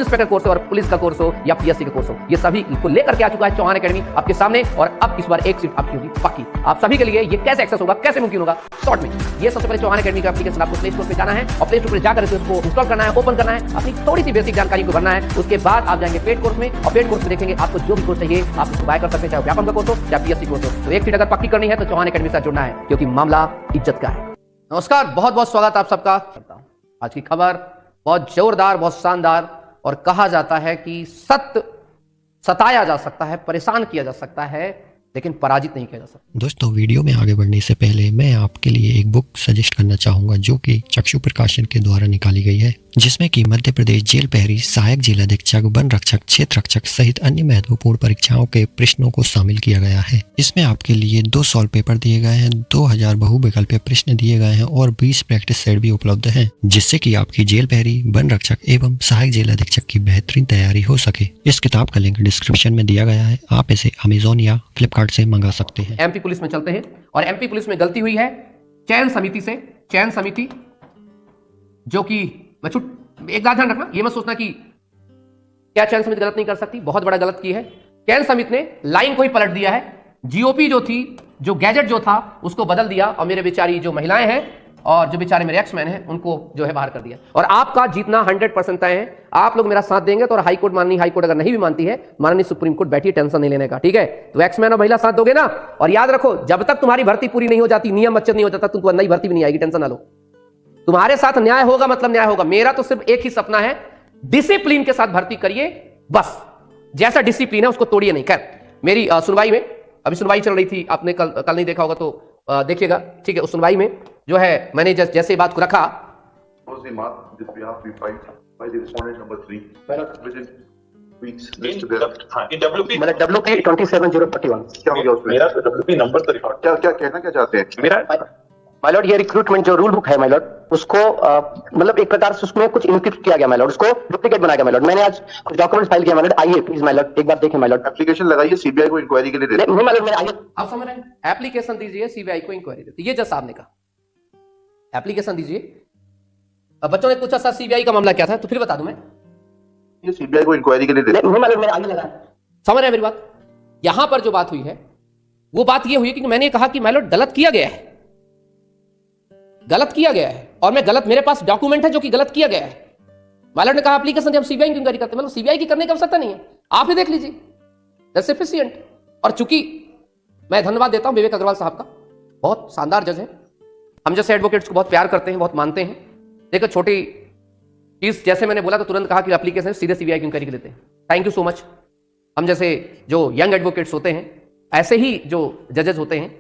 Inspector course हो और police का कोर्स हो या पीएससी का कोर्स हो, ये सभी को लेकर के आ चुका है चौहान एकेडमी आपके सामने। और अब इस बार एक सीट आपकी होगी पक्की। आप सभी के लिए ये कैसे एक्सेस होगा, कैसे मुमकिन होगा, शॉर्ट में ये सबसे पहले चौहान एकेडमी का एप्लीकेशन आपको प्ले स्टोर पे जाना है और प्ले स्टोर पे जाकर उसको इंस्टॉल करना है, ओपन करना है, अपनी थोड़ी सी बेसिक जानकारी को भरना है। उसके बाद आप जाएंगे पेड कोर्स में और पेड कोर्स में देखेंगे आपको जो भी कोर्स चाहिए आप उसको बाय कर सकते हैं, चाहे व्यापम का कोर्स हो चाहे पीएससी कोर्स हो। तो एक सीट अगर पक्की करनी है तो चौहान एकेडमी से जुड़ना है, क्योंकि मामला इज्जत का है। नमस्कार, बहुत बहुत स्वागत आप सबका। आज की खबर बहुत जोरदार, बहुत शानदार, और कहा जाता है कि सत्य सताया जा सकता है, परेशान किया जा सकता है, लेकिन पराजित नहीं किया जा सकता। दोस्तों, वीडियो में आगे बढ़ने से पहले मैं आपके लिए एक बुक सजेस्ट करना चाहूंगा जो कि चक्षु प्रकाशन के द्वारा निकाली गई है, जिसमें कि मध्य प्रदेश जेल प्रहरी, सहायक जेल अधीक्षक, वन रक्षक, क्षेत्र रक्षक सहित अन्य महत्वपूर्ण परीक्षाओं के प्रश्नों को शामिल किया गया है। इसमें आपके लिए 2 सॉल्व पेपर दिए गए हैं, 2000 बहुविकल्पीय प्रश्न दिए गए हैं और 20 प्रैक्टिस सेट भी उपलब्ध हैं, जिससे कि आपकी जेल प्रहरी, वन रक्षक एवं सहायक जेल अधीक्षक की बेहतरीन तैयारी हो सके। इस किताब का लिंक डिस्क्रिप्शन में दिया गया है, आप इसे अमेजोन या फ्लिपकार्ट से मंगा सकते हैं। एमपी पुलिस में चलते हैं और एमपी पुलिस में गलती हुई है चयन समिति से। चयन समिति जो कि एक बात ध्यान रखना, ये मत सोचना कि क्या चयन समिति गलत नहीं कर सकती, बहुत बड़ा गलत की है। चयन समिति ने लाइन को ही पलट दिया है, जीओपी जो थी, जो गैजेट जो था उसको बदल दिया और मेरे बेचारी जो महिलाएं हैं और जो बेचारे मेरे एक्समैन हैं उनको जो है बाहर कर दिया। और आपका जीतना 100% तय है। आप लोग मेरा साथ देंगे तो, और हाईकोर्ट माननी, हाईकोर्ट अगर नहीं भी मानती है, माननीय सुप्रीम कोर्ट बैठी, टेंशन नहीं लेने का, ठीक है। तो एक्समैन और महिला साथ दोगे ना। और याद रखो, जब तक तुम्हारी भर्ती पूरी नहीं हो जाती, नियम अच्छे नहीं हो जाता, तुमको नई भर्ती भी नहीं आएगी, टेंशन ना लो। तुम्हारे साथ न्याय होगा, मतलब न्याय होगा। मेरा तो सिर्फ एक ही सपना है, डिसिप्लिन के साथ भर्ती करिए, बस। जैसा डिसिप्लिन है उसको तोड़िए नहीं। खैर, मेरी सुनवाई में, अभी सुनवाई चल रही थी, आपने कल नहीं देखा होगा तो देखिएगा, ठीक है। उस सुनवाई में जो है मैंने जैसे बात को रखा, WP 27041 क्या हो गया उसमें? मेरा WP नंबर तो रिकॉर्ड, क्या कहना क्या चाहते हैं? मेरा माय लॉर्ड, ये रिक्रूटमेंट जो रूल बुक है माय लॉर्ड, उसको मतलब एक प्रकार से उसमें कुछ इनक्रिप्ट किया गया माय लॉर्ड, उसको डुप्लीकेट बनाया गया माय लॉर्ड। मैंने आज कुछ डॉक्यूमेंट्स फाइल किया माय लॉर्ड। आइए प्लीज माय लॉर्ड, एक बार देखें माय लॉर्ड। एप्लीकेशन लगाइए, सीबीआई को इंक्वायरी के लिए दे। नहीं माय लॉर्ड, आइए, आप समझ रहे हैं, एप्लीकेशन दीजिए, सीबीआई को इंक्वायरी देती। ये जज साहब ने कहा एप्लीकेशन दीजिए। अब बच्चों ने पूछा सर सीबीआई का मामला क्या था, तो फिर बता दूं मैं, ये सीबीआई को इंक्वायरी के लिए दे। नहीं माय लॉर्ड, मैंने आगे लगाया। समझ रहे हैं मेरी बात? यहां पर जो बात हुई है वो बात ये हुई कि मैंने कहा कि माय लॉर्ड गलत किया गया है, गलत किया गया है, और मैं गलत, मेरे पास डॉक्यूमेंट है जो कि गलत किया गया है। माय लॉर्ड ने कहा एप्लीकेशन हम सीबीआई की इंक्वायरी करते हैं। मतलब सीबीआई की करने की आवश्यकता नहीं है, आप ही देख लीजिए, दैट्स सफिशिएंट। और चूंकि मैं धन्यवाद देता हूं विवेक अग्रवाल साहब का, बहुत शानदार जज है। हम जैसे एडवोकेट्स को बहुत प्यार करते हैं, बहुत मानते हैं। देखो, छोटी चीज जैसे मैंने बोला तो तुरंत कहा कि एप्लीकेशन सीधे सीबीआई की इंक्वायरी के देते हैं। Thank you so much. हम जैसे जो यंग एडवोकेट्स होते हैं, ऐसे ही जो जजेस होते हैं,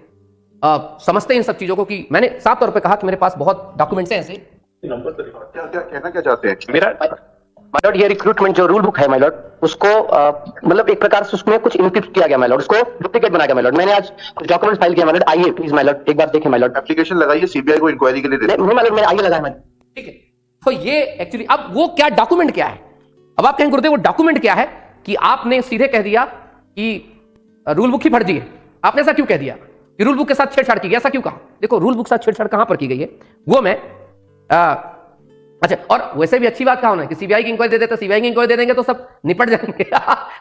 समझते हैं इन सब चीजों को। कि मैंने साफ तौर पे कहा कि मेरे पास बहुत डॉक्यूमेंट्स हैं ऐसे। नंबर तो रिकॉर्ड, क्या कहना क्या चाहते हैं? मेरा माय लॉर्ड, ये रिक्रूटमेंट जो रूल बुक है माय लॉर्ड, उसको मतलब एक प्रकार से उसमें कुछ इनक्रिप्ट किया गया माय लॉर्ड, उसको डुप्लीकेट बनाया गया माय लॉर्ड। मैंने आज कुछ डॉक्यूमेंट्स फाइल किया माय लॉर्ड। आइए प्लीज माय लॉर्ड, एक बार देखें माय लॉर्ड। एप्लीकेशन लगाइए, सीबीआई को इंक्वायरी के लिए दे। नहीं माय लॉर्ड, मैंने आगे लगाया, ठीक है। तो ये एक्चुअली अब वो क्या डॉक्यूमेंट क्या है, अब आप कहेंगे गुरुदेव वो डॉक्यूमेंट क्या है कि आपने सीधे कह दिया कि रूल बुक ही फर्जी है। आपने ऐसा क्यों कह दिया कि रूल बुक के साथ छेड़छाड़ की गई, ऐसा क्यों कहा? देखो, रूल बुक के साथ छेड़छाड़ कहां पर की गई है वो मैं अच्छा, और वैसे भी अच्छी बात कहा उन्होंने कि सीबीआई की इंक्वायरी दे देते, सीबीआई की इंक्वायरी दे देंगे तो सब निपट जाएंगे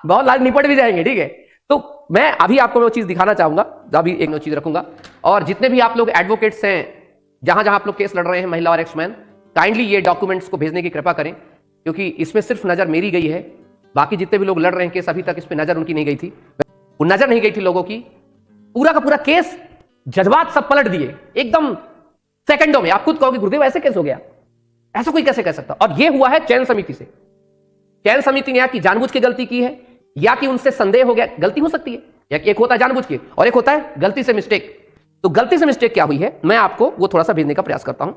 बहुत लाख निपट भी जाएंगे, ठीक है। तो मैं अभी आपको वो चीज दिखाना चाहूंगा, अभी एक चीज रखूंगा। और जितने भी आप लोग एडवोकेट्स हैं, जहां जहां आप लोग केस लड़ रहे हैं, महिला और एक्समैन, काइंडली ये डॉक्यूमेंट्स को भेजने की कृपा करें, क्योंकि इसमें सिर्फ नजर मेरी गई है। बाकी जितने भी लोग लड़ रहे हैं केस, अभी तक इस पर नजर उनकी नहीं गई थी, वो नजर नहीं गई थी लोगों की। पूरा का पूरा केस, जज्बात सब पलट दिए एकदम सेकंडों में। आप खुद कहोगे गुरुदेव ऐसे कैसे हो गया, ऐसा कोई कैसे कह सकता? और ये हुआ है चयन समिति से। चयन समिति ने या कि जानबूझ के गलती की है, या कि उनसे संदेह हो गया। गलती हो सकती है, या कि एक होता है जानबूझ के और एक होता है गलती से मिस्टेक। तो गलती से मिस्टेक क्या हुई है, मैं आपको वो थोड़ा सा भेजने का प्रयास करता हूं।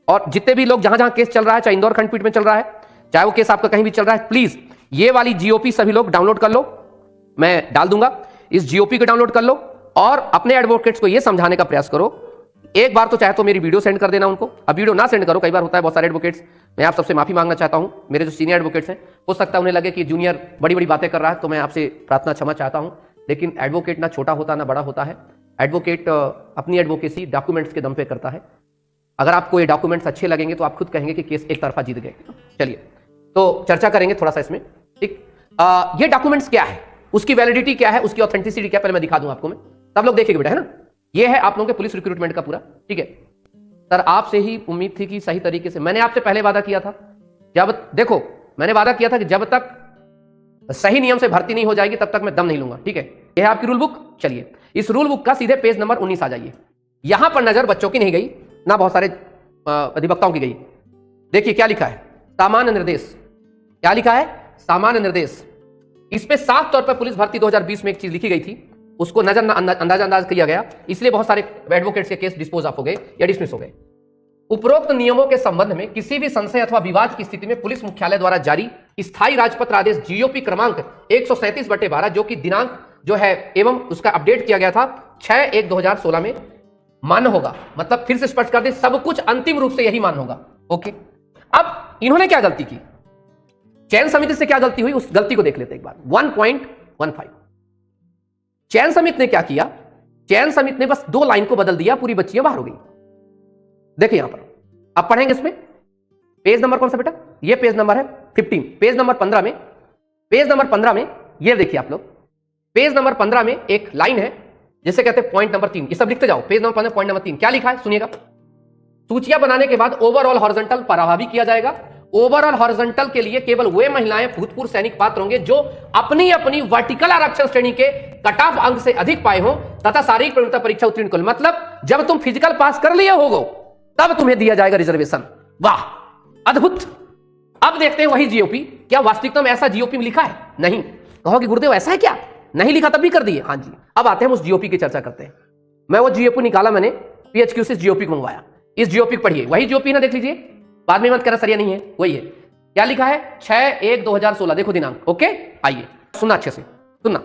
और जितने भी लोग जहां जहां केस चल रहा है, चाहे इंदौर खंडपीठ में चल रहा है, चाहे वो केस आपका कहीं भी चल रहा है, प्लीज ये वाली जीओपी सभी लोग डाउनलोड कर लो, मैं डाल दूंगा। इस जीओपी को डाउनलोड कर लो और अपने एडवोकेट्स को यह समझाने का प्रयास करो। एक बार तो चाहे तो मेरी वीडियो सेंड कर देना उनको, अब वीडियो ना सेंड करो, कई बार होता है बहुत सारे एडवोकेट्स, मैं आप सबसे माफी मांगना चाहता हूं। मेरे जो सीनियर एडवोकेट्स हैं, हो सकता है उन्हें लगे कि जूनियर बड़ी बड़ी बातें कर रहा है, तो मैं आपसे प्रार्थना क्षमा चाहता हूं। लेकिन एडवोकेट ना छोटा होता ना बड़ा होता है। एडवोकेट अपनी एडवोकेसी डॉक्यूमेंट्स के दम पे करता है। अगर आपको ये डॉक्यूमेंट्स अच्छे लगेंगे तो आप खुद कहेंगे कि केस एक तरफा जीत गए। चलिए, तो चर्चा करेंगे थोड़ा सा इसमें, ठीक। ये डॉक्यूमेंट्स क्या है, उसकी वैलिडिटी क्या है, उसकी ऑथेंटिसिटी क्या, पहले मैं दिखा दूं आपको। मैं सब लोग देखिएगा बेटा, है ना। ये है आप लोगों के पुलिस रिक्रूटमेंट का पूरा, ठीक है सर। आपसे ही उम्मीद थी कि सही तरीके से, मैंने आपसे पहले वादा किया था, जब देखो मैंने वादा किया था कि जब तक सही नियम से भर्ती नहीं हो जाएगी तब तक मैं दम नहीं लूंगा, ठीक है। यह है आपकी रूल बुक। चलिए इस रूल बुक का सीधे पेज नंबर 19 आ जाइए। यहां पर नजर बच्चों की नहीं गई ना, बहुत सारे अधिवक्ताओं की गई। देखिए क्या लिखा है, सामान्य निर्देश। क्या लिखा है, सामान्य निर्देश। इसमें साफ तौर पर पुलिस भर्ती 2020 में एक चीज लिखी गई थी, उसको अंदाज किया गया, इसलिए बहुत सारे एडवोकेट्स के केस डिस्पोज ऑफ हो गए या डिसमिस हो गए। उपरोक्त नियमों के संबंध में किसी भी संशय अथवा विवाद की स्थिति में पुलिस मुख्यालय द्वारा जारी स्थायी राजपत्र आदेश जीओपी क्रमांक 137/12 जो कि दिनांक जो है एवं उसका अपडेट किया गया था 6/1/2016 में मान्य होगा। मतलब फिर से स्पष्ट कर दे, सब कुछ अंतिम रूप से यही मान्य होगा। ओके, अब इन्होंने क्या गलती की, चयन समिति से क्या गलती हुई, उस गलती को देख लेते एक बार। 1.15 चयन समिति ने क्या किया, चयन समिति ने बस 2 लाइन को बदल दिया, पूरी बच्चियां बाहर हो गई। देखिए यहां पर आप पढ़ेंगे इसमें पेज नंबर कौन सा बेटा, ये पेज नंबर है 15। पेज नंबर 15 में, पेज नंबर 15 में ये देखिए आप लोग, पेज नंबर 15 में एक लाइन है जिसे कहते हैं पॉइंट नंबर 3। ये सब लिखते जाओ, पेज नंबर 15 पॉइंट नंबर 3 क्या लिखा है सुनिएगा। सूचियां बनाने के बाद ओवरऑल हॉरिजॉन्टल प्रभावी किया जाएगा। ओवरऑल हॉरिजॉन्टल के लिए केवल वे महिलाएं भूतपूर्व सैनिक पात्र होंगे जो अपनी अपनी वर्टिकल आरक्षण श्रेणी के कट ऑफ अंक से अधिक पाए हों तथा शारीरिक प्रवीणता परीक्षा उत्तीर्ण कुल। मतलब जब तुम फिजिकल पास कर लिए होगो तब तुम्हें दिया जाएगा रिजर्वेशन। वाह अद्भुत। अब देखते हैं वही जीओपी, क्या वास्तविकता में ऐसा जीओपी में लिखा है? नहीं। कहोगे गुरुदेव ऐसा है क्या? नहीं लिखा तब भी कर दिए। हाँ जी, अब आते हैं उस जीओपी की चर्चा करते हैं। मैं वो जीओपी निकाला, मैंने पीएचक्यू से जीओपी को मंगवाया। इस जीओपी पढ़िए, वही जीओपी ना, देख लीजिए, बाद में मत कहना सर ये नहीं है, वही है। क्या लिखा है? 6/1/2016, देखो दिनांक। ओके, आइए सुनना अच्छे से, सुनना।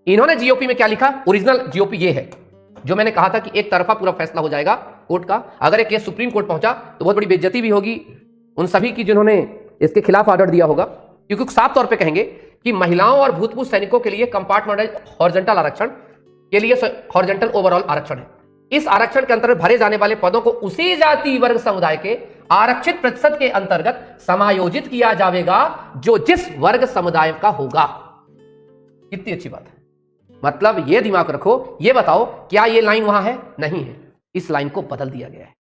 इन्होंने जीओपी में क्या लिखा, ओरिजिनल जीओपी ये है जो मैंने कहा था कि एक तरफा पूरा फैसला हो जाएगा कोर्ट का। अगर एक केस सुप्रीम कोर्ट पहुंचा तो बहुत बड़ी बेइज्जती भी होगी उन सभी की जिन्होंने इसके खिलाफ ऑर्डर दिया होगा, क्योंकि साफ तौर पे कहेंगे कि महिलाओं और भूतपूर्व सैनिकों के लिए कंपार्टमेंटाइज्ड हॉरिजॉन्टल आरक्षण के लिए हॉरिजॉन्टल ओवरऑल आरक्षण है। इस आरक्षण के अंतर्गत भरे जाने वाले पदों को उसी जाति वर्ग समुदाय के आरक्षित प्रतिशत के अंतर्गत समायोजित किया जाएगा जो जिस वर्ग समुदाय का होगा। कितनी अच्छी बात है। मतलब ये दिमाग रखो, ये बताओ क्या ये लाइन वहां है? नहीं है, इस लाइन को बदल दिया गया है।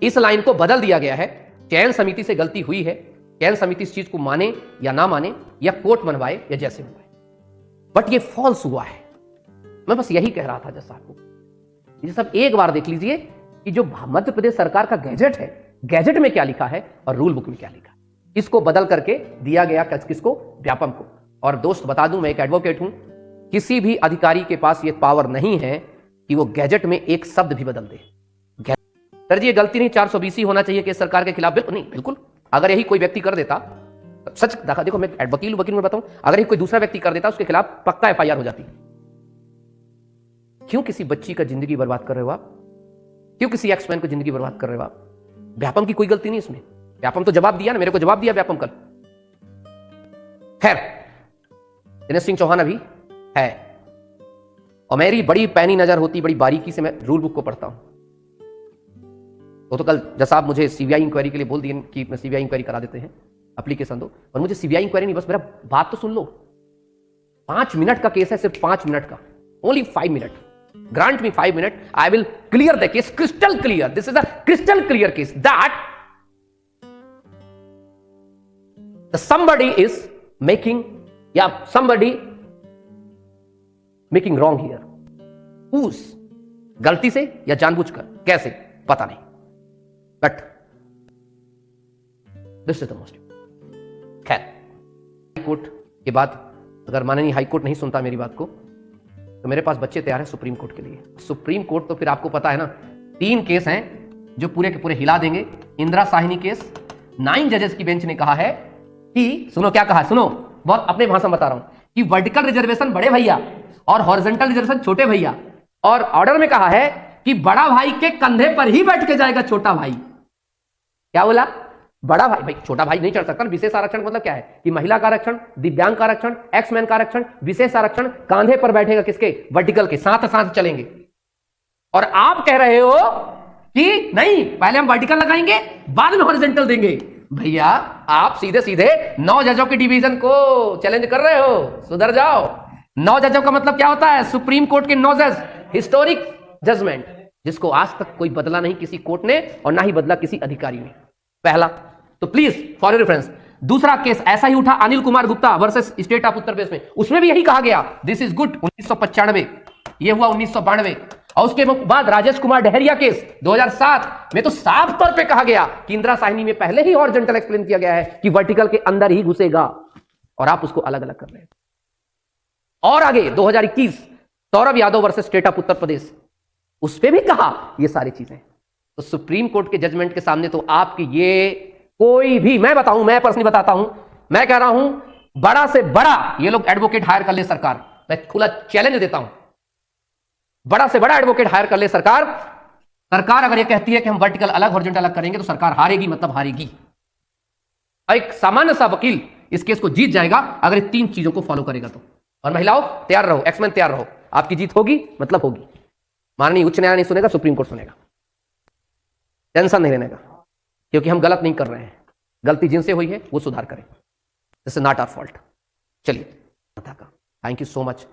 इस लाइन को बदल दिया गया है। चयन समिति से गलती हुई है, चयन समिति इस चीज को माने या ना माने या कोर्ट मनवाए या जैसे मनवाए, बट ये फॉल्स हुआ है। मैं बस यही कह रहा था जैसा आपको, ये सब एक बार देख लीजिए कि जो मध्य प्रदेश सरकार का गैजेट है, गैजेट में क्या लिखा है और रूल बुक में क्या लिखा है, इसको बदल करके दिया गया किसको? व्यापम को। और दोस्त बता दूं, मैं एक एडवोकेट हूं, किसी भी अधिकारी के पास ये पावर नहीं है कि वो गैजेट में एक शब्द भी बदल दे। सर जी ये गलती नहीं, 420 होना चाहिए केस सरकार के खिलाफ। नहीं, बिल्कुल। अगर यही कोई व्यक्ति कर देता, सच देखो मैं वकील में बताऊं, अगर यही कोई दूसरा व्यक्ति कर देता उसके खिलाफ पक्का एफआईआर हो जाती। क्यों किसी बच्ची का जिंदगी बर्बाद कर रहे हो आप? क्यों किसी एक्समैन को जिंदगी बर्बाद कर रहे हो आप? व्यापम की कोई गलती नहीं इसमें। व्यापम तो जवाब दिया ना, मेरे को जवाब दिया व्यापम कल। खैर, दिनेश सिंह चौहान अभी है और मेरी बड़ी पैनी नजर होती, बड़ी बारीकी से मैं रूल बुक को पढ़ता हूं। वो तो कल जैसा आप मुझे सीबीआई इंक्वायरी के लिए बोल दिए कि मैं सीबीआई इंक्वायरी करा देते हैं, एप्लीकेशन दो, और मुझे सीबीआई इंक्वायरी नहीं, बस मेरा बात तो सुन लो। 5 मिनट का केस है, सिर्फ 5 मिनट का, only 5 minute. Grant me 5 minute, I will clear the case, crystal clear. This is a crystal clear case that somebody is making wrong here. Who's? गलती से या जानबूझकर, कैसे पता नहीं, but this is the most. खैर, high court के बाद अगर माननीय हाईकोर्ट नहीं सुनता मेरी बात को तो मेरे पास बच्चे तैयार हैं सुप्रीम कोर्ट के लिए। सुप्रीम कोर्ट तो फिर आपको पता है ना, 3 केस हैं जो पूरे के पूरे हिला देंगे। इंदिरा साहिनी केस, 9 जजेस की बेंच ने कहा है कि, सुनो क्या कहा, सुनो, बहुत अपने भाषा में बता रहा हूं, कि वर्टिकल रिजर्वेशन बड़े भैया और हॉरिजॉन्टल रिजर्वेशन छोटे भैया, और ऑर्डर में कहा है कि बड़ा भाई के कंधे पर ही बैठ के जाएगा छोटा भाई। क्या बोला? बड़ा भाई छोटा भाई नहीं चढ़ सकता। विशेष आरक्षण मतलब क्या है कि महिला का आरक्षण, दिव्यांग का आरक्षण, एक्समैन का आरक्षण, विशेष आरक्षण कांधे पर बैठेगा किसके? वर्टिकल के, साथ साथ चलेंगे। और आप कह रहे हो कि नहीं, पहले हम वर्टिकल लगाएंगे बाद में हॉरिजॉन्टल देंगे। भैया आप सीधे सीधे 9 जजों की डिवीजन को चैलेंज कर रहे हो, सुधर जाओ। 9 जजों का मतलब क्या होता है? सुप्रीम कोर्ट के 9 जज, हिस्टोरिक जजमेंट, जिसको आज तक कोई बदला नहीं किसी कोर्ट ने और ना ही बदला किसी अधिकारी ने। पहला तो प्लीज फॉर रेफरेंस। दूसरा केस ऐसा ही उठा, Anil Kumar Gupta versus state of Uttar Pradesh में, उसमें भी यही कहा गया दिस इज गुड, 1995। ये हुआ 1992। और उसके बाद राजेश कुमार डहरिया केस 2007 में तो साफ तौर पे कहा गया कि इंदिरा साहनी में पहले ही हॉरिजॉन्टल एक्सप्लेन किया गया है कि वर्टिकल के अंदर ही घुसेगा, और आप उसको अलग अलग कर रहे हैं। और आगे 2021 Saurabh Yadav versus state of Uttar Pradesh, उस पर भी कहा ये सारी चीजें। तो सुप्रीम कोर्ट के जजमेंट के सामने तो आपकी ये कोई भी, मैं बताऊं, मैं पर्सनली बताता हूं, मैं कह रहा हूं बड़ा से बड़ा ये लोग एडवोकेट हायर कर ले सरकार, मैं खुला चैलेंज देता हूं, बड़ा से बड़ा एडवोकेट हायर कर ले सरकार। सरकार अगर ये कहती है कि हम वर्टिकल अलग हॉरिजॉन्टल अलग करेंगे तो सरकार हारेगी, मतलब हारेगी। एक सामान्य सा वकील इस केस को जीत जाएगा अगर ये 3 चीजों को फॉलो करेगा तो। और महिलाओं तैयार रहो, एक्समैन तैयार रहो, आपकी जीत होगी मतलब होगी। माननीय उच्च न्यायालय नहीं सुनेगा, सुप्रीम कोर्ट सुनेगा, टेंशन नहीं लेने का, क्योंकि हम गलत नहीं कर रहे हैं। गलती जिनसे हुई है वो सुधार करें, this is not our fault. चलिए, थैंक यू सो मच।